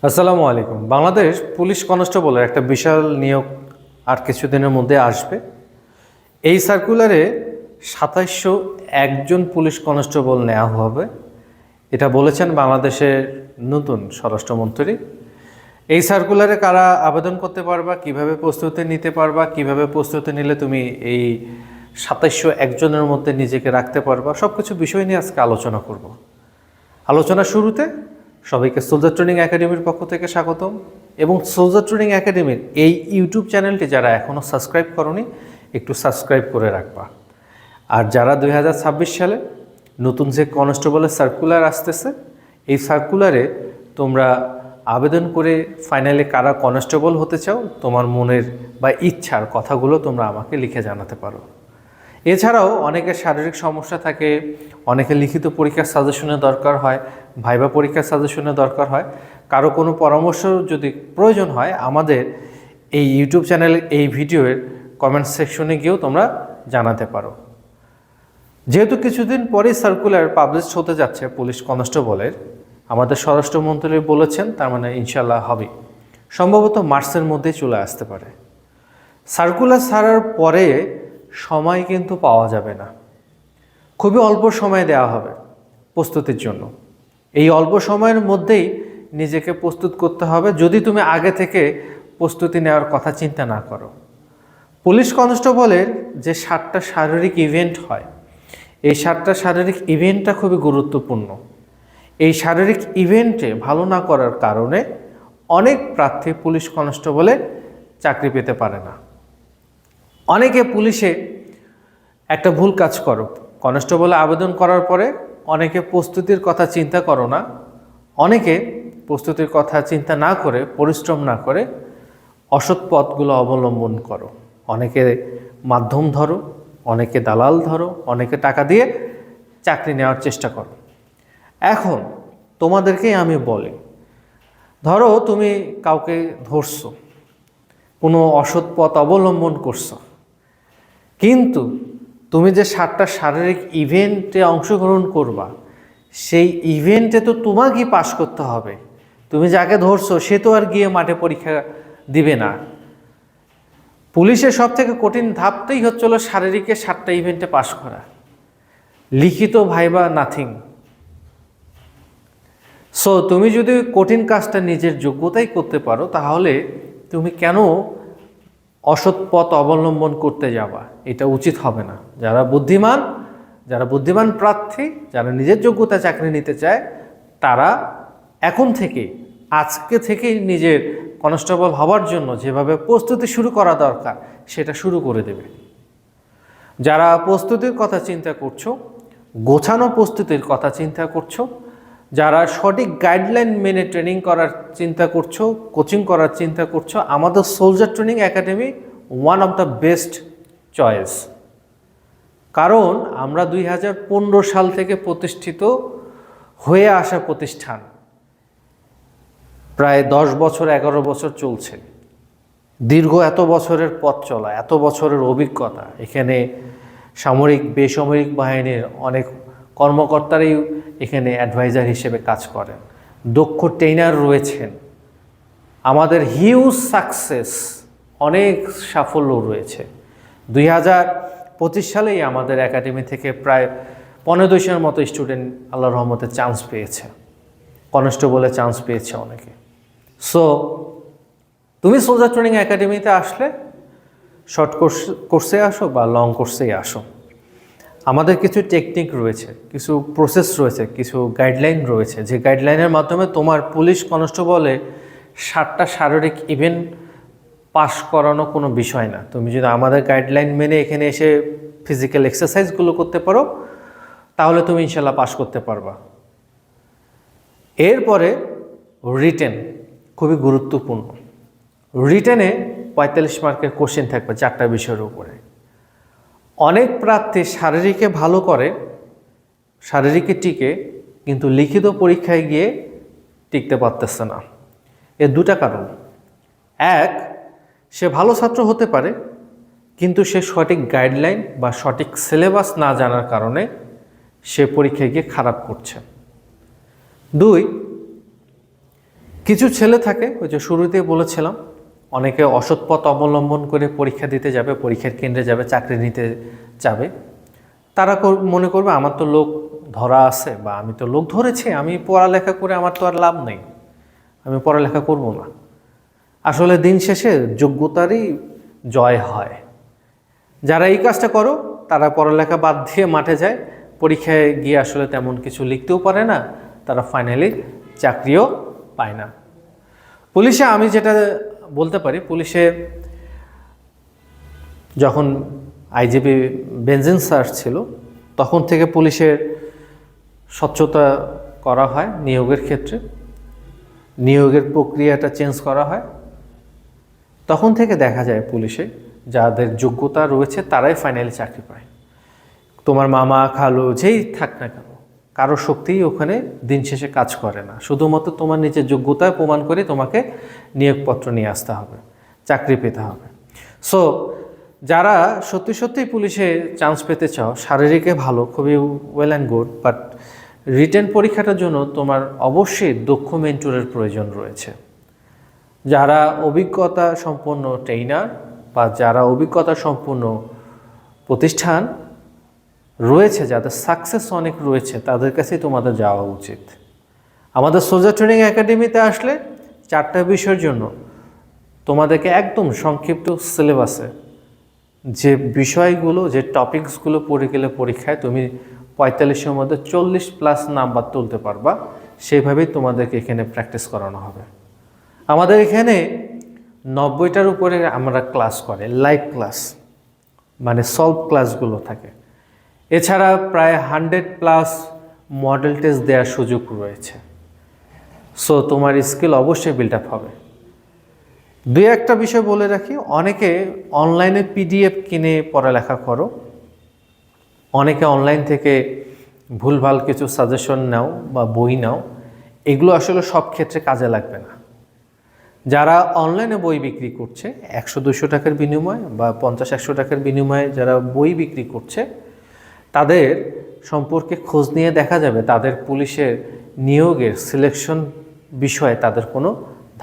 আসসালামু আলাইকুম। বাংলাদেশ পুলিশ কনস্টেবলের একটা বিশাল নিয়োগ আর কিছুদিনের মধ্যে আসবে। এই সার্কুলারে ২৭০১ জন পুলিশ কনস্টেবল নেওয়া হবে, এটা বলেছেন বাংলাদেশের নতুন স্বরাষ্ট্রমন্ত্রী। এই সার্কুলারে কারা আবেদন করতে পারবা, কিভাবে প্রস্তুতি নিতে পারবা, কিভাবে প্রস্তুতি নিলে তুমি এই ২৭০১ জনের মধ্যে নিজেকে রাখতে পারবা, সব কিছু বিষয় নিয়ে আজকে আলোচনা করব। আলোচনার শুরুতে সবাইকে সোলজার ট্রেনিং একাডেমির পক্ষ থেকে স্বাগতম, এবং সোলজার ট্রেনিং একাডেমির এই ইউটিউব চ্যানেলটি যারা এখনও সাবস্ক্রাইব করনি একটু সাবস্ক্রাইব করে রাখবা। আর যারা ২০২৬ সালে নতুন যে কনস্টেবলের সার্কুলার আসতেছে, এই সার্কুলারে তোমরা আবেদন করে ফাইনালি কারা কনস্টেবল হতে চাও, তোমার মনের বা ইচ্ছার কথাগুলো তোমরা আমাকে লিখে জানাতে পারো। এছাড়াও অনেকের শারীরিক সমস্যা থাকে, অনেকের লিখিত পরীক্ষার সাজেশনের দরকার হয়, ভাইবা পরীক্ষার সাজেশনের দরকার হয়। কারো কোনো পরামর্শ যদি প্রয়োজন হয়, আমাদের এই ইউটিউব চ্যানেলের এই ভিডিওর কমেন্ট সেকশনে গিয়েও তোমরা জানাতে পারো। যেহেতু কিছুদিন পরেই সার্কুলার পাবলিশ হতে যাচ্ছে পুলিশ কনস্টেবলের, আমাদের স্বরাষ্ট্রমন্ত্রী বলেছেন, তার মানে ইনশাল্লাহ হবে, সম্ভবত মার্চের মধ্যেই চলে আসতে পারে। সার্কুলার ছাড়ার পরে সময় কিন্তু পাওয়া যাবে না, খুবই অল্প সময় দেওয়া হবে প্রস্তুতির জন্য। এই অল্প সময়ের মধ্যেই নিজেকে প্রস্তুত করতে হবে যদি তুমি আগে থেকে প্রস্তুতি নেওয়ার কথা চিন্তা না করো। পুলিশ কনস্টেবলের যে 7টা শারীরিক ইভেন্ট হয়, এই 7টা শারীরিক ইভেন্টটা খুবই গুরুত্বপূর্ণ। এই শারীরিক ইভেন্টে ভালো না করার কারণে অনেক প্রার্থী পুলিশ কনস্টেবলে চাকরি পেতে পারে না। অনেকে পুলিশে একটা ভুল কাজ করো, কনস্টেবলে আবেদন করার পরে অনেকে প্রস্তুতির কথা চিন্তা করো না, অনেকে প্রস্তুতির কথা চিন্তা না করে, পরিশ্রম না করে অসৎ পথগুলো অবলম্বন করো। অনেকে মাধ্যম ধরো, অনেকে দালাল ধরো, অনেকে টাকা দিয়ে চাকরি নেওয়ার চেষ্টা করো। এখন তোমাদেরকেই আমি বলি, ধরো তুমি কাউকে ধরছো, কোনো অসৎ পথ অবলম্বন করছো, কিন্তু তুমি যে 7টা শারীরিক ইভেন্টে অংশগ্রহণ করবা, সেই ইভেন্টে তো তোমাকেই পাশ করতে হবে। তুমি যাকে ধরছো সে তো আর গিয়ে মাঠে পরীক্ষা দিবে না। পুলিশের সবথেকে কঠিন ধাপটাই হচ্ছিল শারীরিকের 7টা ইভেন্টে পাশ করা, লিখিত ভাইবা নাথিং। সো তুমি যদি কঠিন কাজটা নিজের যোগ্যতাই করতে পারো, তাহলে তুমি কেন অসৎ পথ অবলম্বন করতে যাবা? এটা উচিত হবে না। যারা বুদ্ধিমান প্রার্থী, যারা নিজের যোগ্যতা চাকরি নিতে চায়, তারা এখন থেকে, আজকে থেকেই নিজের কনস্টেবল হওয়ার জন্য যেভাবে প্রস্তুতি শুরু করা দরকার সেটা শুরু করে দেবে। যারা প্রস্তুতির কথা চিন্তা করছো, গোছানো প্রস্তুতির কথা চিন্তা করছো, যারা সঠিক গাইডলাইন মেনে ট্রেনিং করার চিন্তা করছো, কোচিং করার চিন্তা করছো, আমাদের soldier training academy one of the best choice. কারণ আমরা 2015 সাল থেকে প্রতিষ্ঠিত হয়ে আসা প্রতিষ্ঠান, প্রায় 10 বছর 11 বছর চলছে। দীর্ঘ এত বছরের পথ চলা, এত বছরের অভিজ্ঞতা, এখানে সামরিক বেসামরিক বাহিনীর অনেক কর্মকর্তারাই এখানে অ্যাডভাইজার হিসেবে কাজ করেন, দক্ষ ট্রেনার রয়েছেন। আমাদের হিউজ সাকসেস, অনেক সাফল্য রয়েছে। 2025 সালেই আমাদের একাডেমি থেকে প্রায় 1500-এর মতো স্টুডেন্ট আল্লাহর রহমতে চান্স পেয়েছে, কনস্টেবলে চান্স পেয়েছে অনেকে। সো তুমি সোলজার ট্রেনিং একাডেমিতে আসলে শর্ট কোর্সে আসো বা লং কোর্সেই আসো, আমাদের কিছু টেকনিক রয়েছে, কিছু প্রসেস রয়েছে, কিছু গাইডলাইন রয়েছে, যে গাইডলাইনের মাধ্যমে তোমার পুলিশ কনস্টেবলে 7টা শারীরিক ইভেন্ট পাস করানো কোনো বিষয় না। তুমি যদি আমাদের গাইডলাইন মেনে এখানে এসে ফিজিক্যাল এক্সারসাইজগুলো করতে পারো, তাহলে তুমি ইনশাল্লাহ পাস করতে পারবা। এরপরে রিটেন খুবই গুরুত্বপূর্ণ। রিটেনে 45 মার্কের কোশ্চেন থাকবে 4টা বিষয়ের উপরে। অনেক প্রার্থী শারীরিকে ভালো করে, শারীরিকে টিকে, কিন্তু লিখিত পরীক্ষায় গিয়ে টিকতে পারতেছে না। এর 2টা কারণ। এক, সে ভালো ছাত্র হতে পারে, কিন্তু সে সঠিক গাইডলাইন বা সঠিক সিলেবাস না জানার কারণে সে পরীক্ষায় গিয়ে খারাপ করছে। 2, কিছু ছেলে থাকে, ওই যে শুরুতেই বলেছিলাম, অনেকে অসৎ পথ অবলম্বন করে পরীক্ষা দিতে যাবে, পরীক্ষার কেন্দ্রে যাবে, চাকরি নিতে যাবে। তারা মনে করবে আমার তো লোক ধরা আছে, বা আমি তো লোক ধরেছি, আমি পড়ালেখা করে আমার তো আর লাভ নেই, আমি পড়ালেখা করব না। আসলে দিন শেষে যোগ্যতারই জয় হয়। যারা এই কাজটা করো তারা পড়ালেখা বাদ দিয়ে মাঠে যায়, পরীক্ষায় গিয়ে আসলে তেমন কিছু লিখতেও পারে না, তারা ফাইনালি চাকরিও পায় না। পুলিশে আমি যেটা বলতে পারি, পুলিশে যখন আইজিপি বেনজিন স্যার ছিল তখন থেকে পুলিশের স্বচ্ছতা করা হয়, নিয়োগের ক্ষেত্রে নিয়োগের প্রক্রিয়াটা চেঞ্জ করা হয়। তখন থেকে দেখা যায় পুলিশে যাদের যোগ্যতা রয়েছে তারাই ফাইনালি চাকরি পায়। তোমার মামা খালু যেই থাক না কেন, কারো শক্তিই ওখানে দিন শেষে কাজ করে না। শুধুমাত্র তোমার নিজের যোগ্যতা প্রমাণ করে তোমাকে নিয়োগপত্র নিয়ে আসতে হবে, চাকরি পেতে হবে। সো যারা সত্যি সত্যিই পুলিশে চান্স পেতে চাও, শারীরিকে ভালো, খুবই well and good, but written পরীক্ষাটার জন্য তোমার অবশ্যই দক্ষ মেন্টরের প্রয়োজন রয়েছে। যারা অভিজ্ঞতা সম্পন্ন ট্রেইনার বা যারা অভিজ্ঞতা সম্পন্ন প্রতিষ্ঠান রয়েছে, যাদের সাকসেস অনেক রয়েছে, তাদের কাছেই তোমাদের যাওয়া উচিত। আমাদের সোলজার ট্রেনিং একাডেমিতে আসলে 4টা বিষয়ের জন্য তোমাদেরকে একদম সংক্ষিপ্ত সিলেবাসে যে বিষয়গুলো, যে টপিকসগুলো পড়ে গেলে পরীক্ষায় তুমি 45-এর মধ্যে 40+ নাম্বার তুলতে পারবা, সেইভাবেই তোমাদেরকে এখানে প্র্যাকটিস করানো হবে। আমাদের এখানে 90টার উপরে আমরা ক্লাস করে, লাইভ ক্লাস, মানে সলভ ক্লাসগুলো থাকে। এছাড়া প্রায় 100+ মডেল টেস্ট দেওয়ার সুযোগ রয়েছে। সো তোমার স্কিল অবশ্যই বিল্ড আপ হবে। দুই একটা বিষয় বলে রাখি, অনেকে অনলাইনে পিডিএফ কিনে পড়ালেখা করো, অনেকে অনলাইন থেকে ভুলভাল কিছু সাজেশন নাও বা বই নাও, এগুলো আসলে সব ক্ষেত্রে কাজে লাগবে না। যারা অনলাইনে বই বিক্রি করছে 100-200 টাকার বিনিময়ে বা 50-100 টাকার বিনিময়ে যারা বই বিক্রি করছে, তাদের সম্পর্কে খোঁজ নিয়ে দেখা যাবে তাদের পুলিশের নিয়োগের সিলেকশন বিষয়ে তাদের কোনো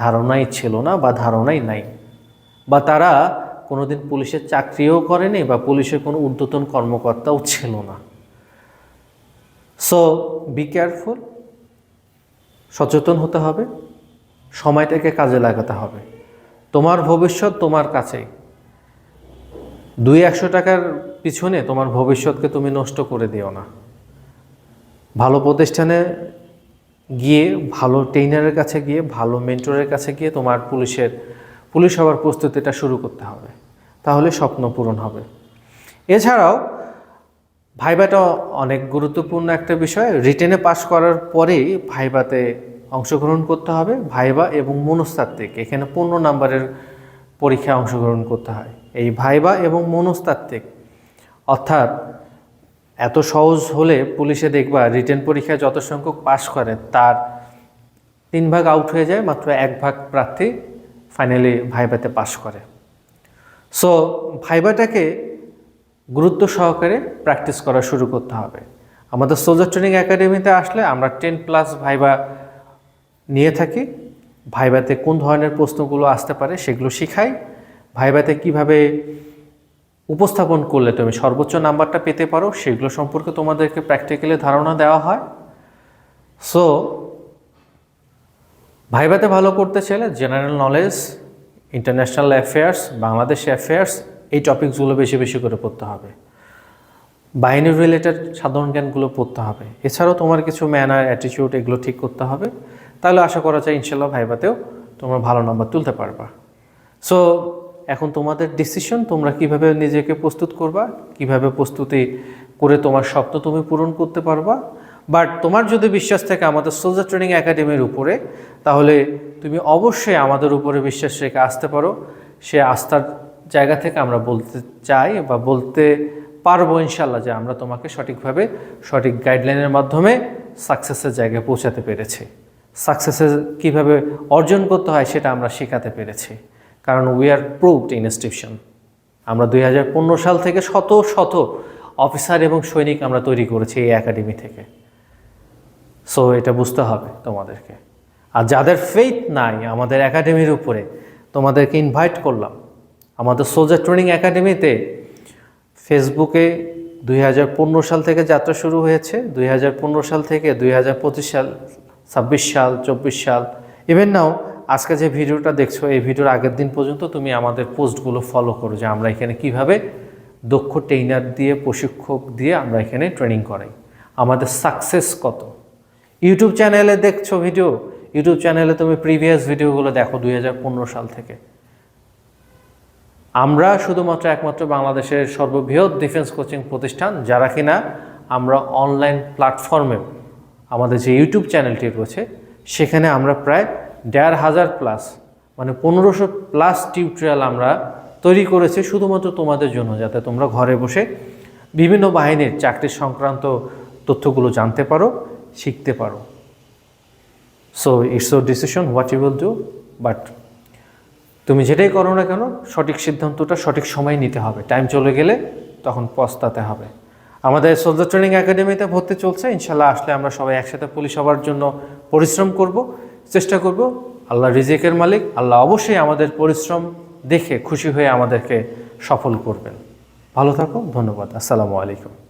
ধারণাই ছিল না বা ধারণাই নাই, বা তারা কোনোদিন পুলিশের চাকরিও করেনি বা পুলিশের কোনো ঊর্ধ্বতন কর্মকর্তাও ছিল না। সো বি কেয়ারফুল, সচেতন হতে হবে, সময়টাকে কাজে লাগাতে হবে। তোমার ভবিষ্যৎ তোমার কাছেই। 200-100 টাকার পিছনে তোমার ভবিষ্যৎকে তুমি নষ্ট করে দিও না। ভালো প্রতিষ্ঠানে গিয়ে, ভালো ট্রেইনারের কাছে গিয়ে, ভালো মেন্টরের কাছে গিয়ে তোমার পুলিশ হওয়ার প্রস্তুতিটা শুরু করতে হবে, তাহলে স্বপ্ন পূরণ হবে। এছাড়াও ভাইবাটা অনেক গুরুত্বপূর্ণ একটা বিষয়। রিটেনে পাস করার পরেই ভাইবাতে অংশগ্রহণ করতে হবে। ভাইবা এবং মনস্তাত্ত্বিক, এখানে 15 নাম্বারের পরীক্ষায় অংশগ্রহণ করতে হয়। এই ভাইবা এবং মনস্তাত্ত্বিক অর্থাৎ এত সহজ হলে পুলিশে দেখবা রিটেন পরীক্ষায় যত সংখ্যক পাস করে তার 3 ভাগ আউট হয়ে যায়, মাত্র 1 ভাগ প্রার্থী ফাইনালি ভাইবাতে পাস করে। সো ভাইবাটাকে গুরুত্ব সহকারে প্র্যাকটিস করা শুরু করতে হবে। আমাদের সোলজার ট্রেনিং একাডেমিতে আসলে আমরা 10+ ভাইবা নিয়ে থাকি। ভাইবাতে কোন ধরনের প্রশ্নগুলো আসতে পারে সেগুলো শিখাই। ভাইবাতে কিভাবে উপস্থাপন করলে তুমি সর্বোচ্চ নাম্বারটা পেতে পারো সেগুলো সম্পর্কে তোমাদেরকে প্র্যাকটিক্যালি ধারণা দেওয়া হয়। সো ভাইবাতে ভালো করতে চাইলে general knowledge, international affairs, Bangladesh affairs, এই টপিকসগুলো বেশি বেশি করে পড়তে হবে। বাহিনী রিলেটেড সাধারণ জ্ঞানগুলো পড়তে হবে। এছাড়াও তোমার কিছু ম্যানার, অ্যাটিটিউড এগুলো ঠিক করতে হবে। তাহলে আশা করা যায় ইনশাল্লাহ ভাইবাতেও তোমরা ভালো নাম্বার তুলতে পারবা। সো এখন তোমাদের ডিসিশন, তোমরা কিভাবে নিজেকে প্রস্তুত করবা, কিভাবে প্রস্তুতি করে তোমার স্বপ্ন তুমি পূরণ করতে পারবা। বাট তোমার যদি বিশ্বাস থাকে আমাদের সোলজার ট্রেনিং একাডেমির উপরে, তাহলে তুমি অবশ্যই আমাদের উপরে বিশ্বাস রেখে আসতে পারো। সে আস্থার জায়গা থেকে আমরা বলতে চাই বা বলতে পারবো ইনশাল্লাহ যে আমরা তোমাকে সঠিকভাবে সঠিক গাইডলাইনের মাধ্যমে সাকসেসের জায়গায় পৌঁছাতে পেরেছি। সাকসেসের কীভাবে অর্জন করতে হয় সেটা আমরা শেখাতে পেরেছি, কারণ উই আর প্রুভড ইনস্টিটিউশন। আমরা 2015 সাল থেকে শত শত অফিসার এবং সৈনিক আমরা তৈরি করেছি এই একাডেমি থেকে। সো এটা বুঝতে হবে তোমাদেরকে। আর যাদের ফেইথ নাই আমাদের একাডেমির উপরে, তোমাদেরকে ইনভাইট করলাম আমাদের সোলজার ট্রেনিং একাডেমিতে। ফেসবুকে 2015 সাল থেকে যাত্রা শুরু হয়েছে। 2015 সাল থেকে 2025 সাল, 26 সাল, 24 সাল, ইভেন নাও আজকে যে ভিডিওটা দেখছো এই ভিডিওর আগের দিন পর্যন্ত তুমি আমাদের পোস্টগুলো ফলো করো যে আমরা এখানে কিভাবে দক্ষ ট্রেইনার দিয়ে, প্রশিক্ষক দিয়ে আমরা এখানে ট্রেনিং করাই, আমাদের সাকসেস কত। ইউটিউব চ্যানেলে দেখছো ভিডিও, ইউটিউব চ্যানেলে তুমি প্রিভিয়াস ভিডিওগুলো দেখো 2015 সাল থেকে। আমরা শুধুমাত্র একমাত্র বাংলাদেশের সর্ববৃহৎ ডিফেন্স কোচিং প্রতিষ্ঠান যারা কিনা আমরা অনলাইন প্ল্যাটফর্মে আমাদের যে ইউটিউব চ্যানেলটি রয়েছে সেখানে আমরা প্রায় 1,500 প্লাস মানে 1500 প্লাস টিউটোরিয়াল আমরা তৈরি করেছি শুধুমাত্র তোমাদের জন্য, যাতে তোমরা ঘরে বসে বিভিন্ন বাহিনীর চাকরি সংক্রান্ত তথ্যগুলো জানতে পারো, শিখতে পারো। So it's your decision what you will do, but তুমি যেটাই করো না কেন সঠিক সিদ্ধান্তটা সঠিক সময় নিতে হবে। টাইম চলে গেলে তখন পস্তাতে হবে। আমাদের সোলজার ট্রেনিং একাডেমিতে ভর্তি চলছে, ইনশাল্লাহ আসলে আমরা সবাই একসাথে পুলিশ হওয়ার জন্য পরিশ্রম করব, চেষ্টা করব। আল্লাহ রিজিকের মালিক, আল্লাহ অবশ্যই আমাদের পরিশ্রম দেখে খুশি হয়ে আমাদেরকে সফল করবেন। ভালো থাকো, ধন্যবাদ, আসসালামু আলাইকুম।